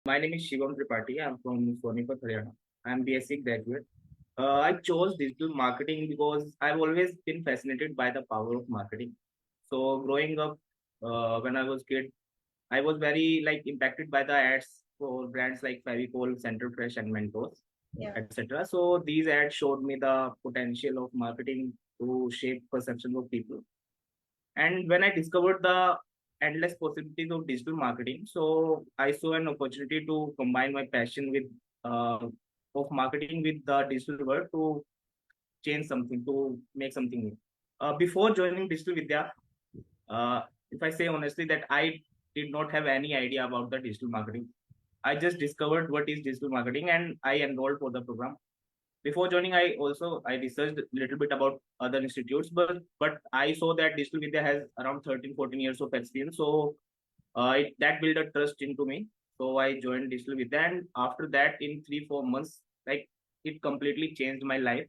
My name is Shivam Tripathi. I'm from Sonipat, Haryana. I'm BSc graduate. I chose digital marketing because I've always been fascinated by the power of marketing. So growing up, when I was kid, I was very impacted by the ads for brands like Fevicol, Center Fresh, and Mentos, Yeah. etc. So these ads showed me the potential of marketing to shape perception of people. And when I discovered the endless possibilities of digital marketing, so I saw an opportunity to combine my passion with of marketing with the digital world to change something, to make something new. Before joining Digital Vidya, uh, if I say honestly that I did not have any idea about the digital marketing. I just discovered what is digital marketing and I enrolled for the program. Before joining, I researched a little bit about other institutes, but I saw that Digital Vidya has around 13, 14 years of experience. So that built a trust into me. So I joined Digital Vidya, and after that, in 3, 4 months, like it completely changed my life.